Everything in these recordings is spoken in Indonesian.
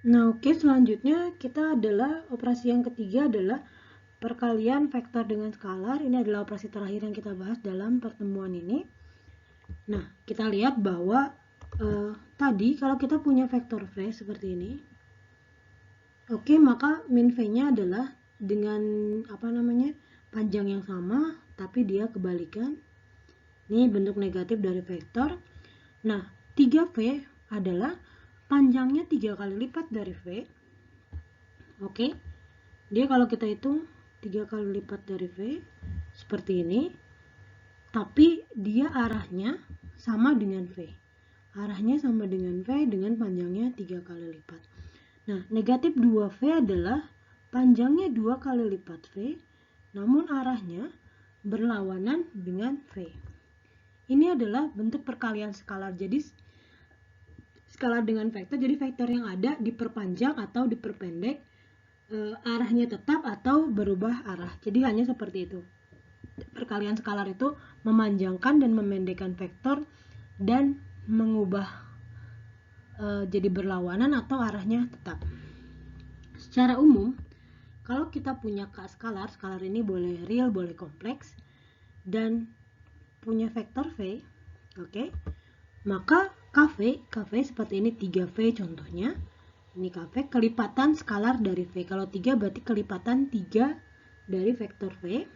Nah, oke, selanjutnya kita adalah operasi yang ketiga adalah perkalian vektor dengan skalar. Ini adalah operasi terakhir yang kita bahas dalam pertemuan ini. Nah, kita lihat bahwa tadi kalau kita punya vektor V seperti ini, oke, maka min V-nya adalah dengan panjang yang sama, tapi dia kebalikan. Ini bentuk negatif dari vektor. Nah, 3V adalah panjangnya 3 kali lipat dari V. Oke, dia kalau kita hitung 3 kali lipat dari V seperti ini, tapi dia arahnya sama dengan V. Arahnya sama dengan V dengan panjangnya 3 kali lipat. Nah, negatif 2V adalah panjangnya 2 kali lipat V, namun arahnya berlawanan dengan V. Ini adalah bentuk perkalian skalar. Jadi skalar dengan vektor, jadi vektor yang ada diperpanjang atau diperpendek, arahnya tetap atau berubah arah. Jadi hanya seperti itu. Perkalian skalar itu memanjangkan dan memendekkan vektor dan mengubah jadi berlawanan atau arahnya tetap. Secara umum, kalau kita punya skalar, skalar ini boleh real, boleh kompleks, dan punya vektor V, oke, maka KV seperti ini 3V contohnya. Ini KV kelipatan skalar dari V. Kalau 3 berarti kelipatan 3 dari vektor V.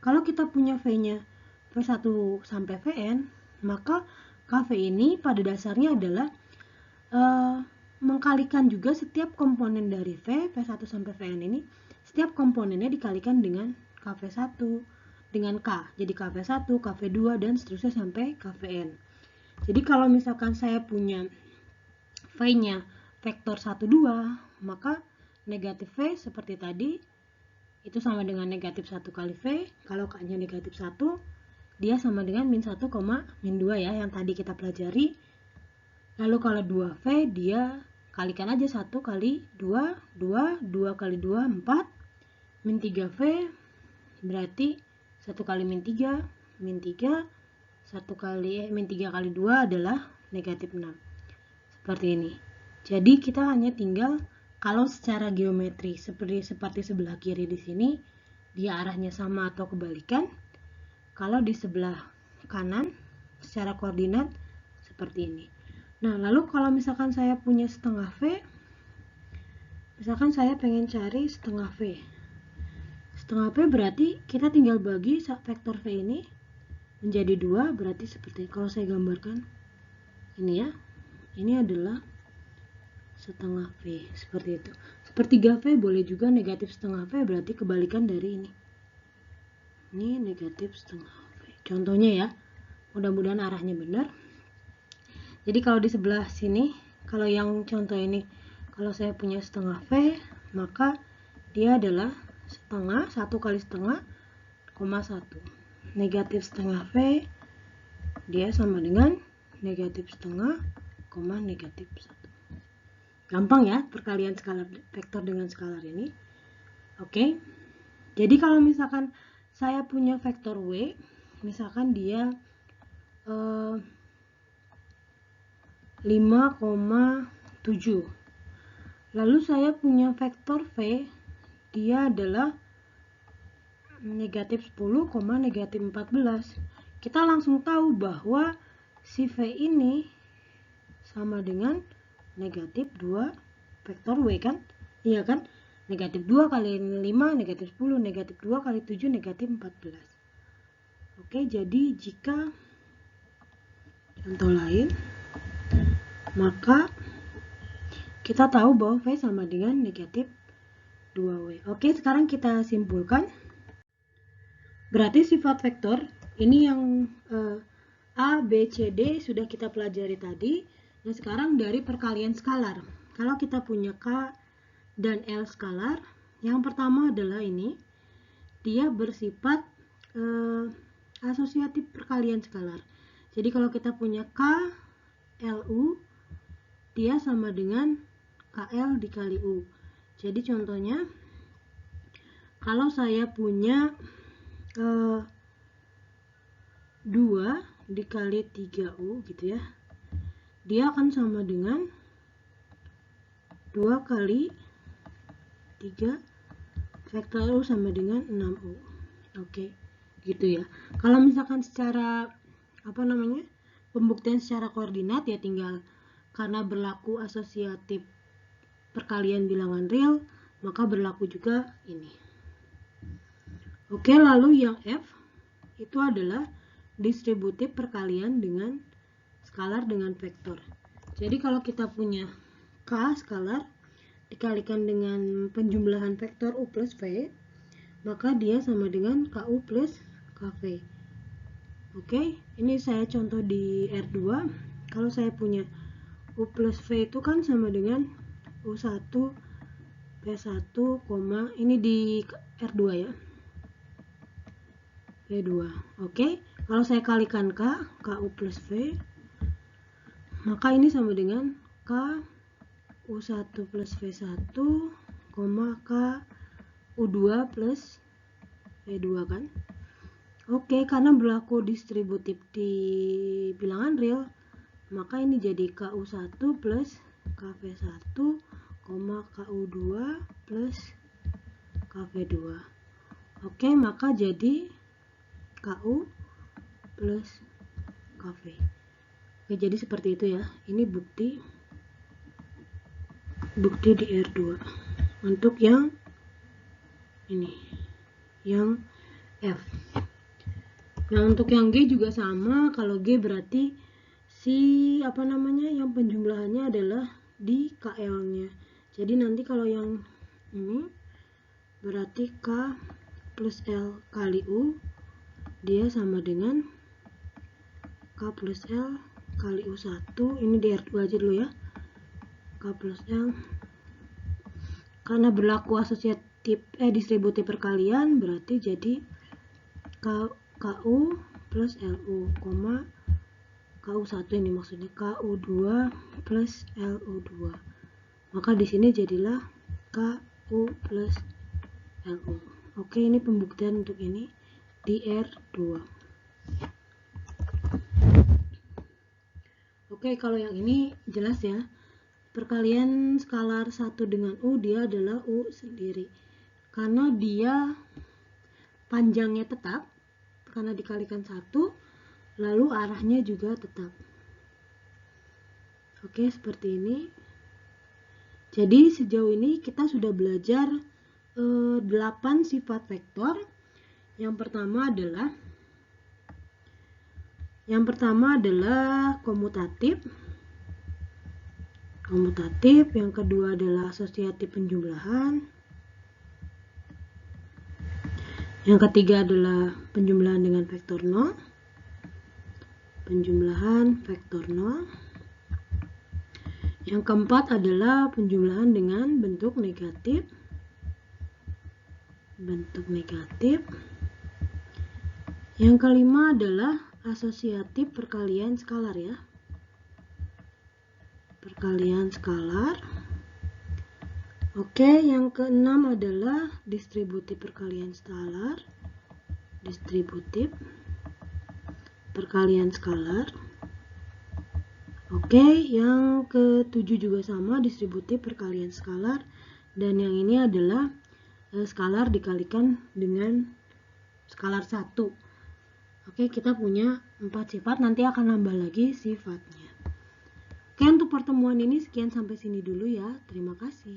Kalau kita punya V-nya V1 sampai Vn, maka KV ini pada dasarnya adalah mengkalikan juga setiap komponen dari V, V1 sampai Vn ini, setiap komponennya dikalikan dengan KV1, dengan K. Jadi KV1, KV2, dan seterusnya sampai KVn. Jadi kalau misalkan saya punya V-nya vektor 1, 2, maka negatif V seperti tadi, itu sama dengan negatif 1 kali V. Kalau K-nya negatif 1, dia sama dengan min 1, min 2 ya, yang tadi kita pelajari. Lalu kalau 2V, dia kalikan aja 1 kali 2, 2, 2 kali 2, 4. Min 3V berarti 1 kali min 3, min 3, min 3 kali 2 adalah negatif 6. Seperti ini. Jadi kita hanya tinggal, kalau secara geometri seperti sebelah kiri di sini, dia arahnya sama atau kebalikan. Kalau di sebelah kanan, secara koordinat seperti ini. Nah, lalu kalau misalkan saya punya setengah V, misalkan saya pengen cari setengah V. Setengah V berarti kita tinggal bagi vektor V ini menjadi 2, berarti seperti kalau saya gambarkan ini ya. Ini adalah setengah V, seperti itu. Sepertiga V boleh juga negatif setengah V, berarti kebalikan dari ini. Ini negatif setengah V. Contohnya ya, mudah-mudahan arahnya benar. Jadi kalau di sebelah sini, kalau yang contoh ini, kalau saya punya setengah V, maka dia adalah setengah, 1 kali setengah, 1. Negatif setengah V, dia sama dengan negatif setengah, negatif 1. Gampang ya perkalian skalar vektor dengan skalar ini. Oke. Jadi kalau misalkan saya punya vektor W, misalkan dia 5,7. Lalu saya punya vektor V, dia adalah negatif 10, negatif 14. Kita langsung tahu bahwa si V ini sama dengan negatif 2 vektor W kan? Iya kan? Negatif 2 kali 5, negatif 10, negatif 2 kali 7, negatif 14. Oke, jadi jika contoh lain, maka kita tahu bahwa V sama dengan negatif 2W. Oke, sekarang kita simpulkan. Berarti sifat vektor, ini yang A, B, C, D sudah kita pelajari tadi. Nah, sekarang dari perkalian skalar. Kalau kita punya K dan L skalar, yang pertama adalah ini, dia bersifat asosiatif perkalian skalar. Jadi kalau kita punya K, LU, dia sama dengan KL dikali U. Jadi contohnya, kalau saya punya 2 dikali 3U gitu ya, dia akan sama dengan 2 kali 3 vektor U sama dengan 6U. Oke, gitu ya. Kalau misalkan secara pembuktian secara koordinat ya tinggal karena berlaku asosiatif perkalian bilangan real, maka berlaku juga ini. Oke, lalu yang F itu adalah distributif perkalian dengan skalar dengan vektor. Jadi kalau kita punya K skalar dikalikan dengan penjumlahan vektor U plus V, maka dia sama dengan KU plus KV. Oke, ini saya contoh di R2. Kalau saya punya U plus V itu kan sama dengan U1 P1, ini di R2 ya, P2. Oke, kalau saya kalikan KU plus V, maka ini sama dengan K U1 plus V1, K U2 plus V2 kan. Oke, karena berlaku distributif di bilangan real, maka ini jadi KU1 plus KV1, KU2 plus KV2. Oke, maka jadi KU plus KV. Oke, jadi seperti itu ya. Ini bukti di R2. Untuk yang ini, yang F. Nah, untuk yang G juga sama. Kalau G berarti yang penjumlahannya adalah di KL-nya. Jadi nanti kalau yang ini berarti K plus L kali U, dia sama dengan K plus L kali U1. Ini di R2 aja dulu ya. K plus L. Karena berlaku asosiatif distributif perkalian, berarti jadi KU plus LU, KU1 ini maksudnya KU2 plus LU2. Maka di sini jadilah KU plus LU. Oke, ini pembuktian untuk ini di R2. Oke, kalau yang ini jelas ya. Perkalian skalar 1 dengan U, dia adalah U sendiri. Karena dia panjangnya tetap, karena dikalikan 1, lalu arahnya juga tetap. Oke, seperti ini. Jadi sejauh ini kita sudah belajar 8 sifat vektor. Yang pertama adalah komutatif. Yang kedua adalah asosiatif penjumlahan. Yang ketiga adalah penjumlahan dengan vektor 0. Yang keempat adalah penjumlahan dengan bentuk negatif. Yang kelima adalah asosiatif perkalian skalar ya. Oke, yang keenam adalah distributif perkalian skalar. Oke, yang ketujuh juga sama, distributif perkalian skalar. Dan yang ini adalah skalar dikalikan dengan skalar 1. Oke, kita punya 4 sifat, nanti akan nambah lagi sifatnya. Oke, untuk pertemuan ini sekian sampai sini dulu ya. Terima kasih.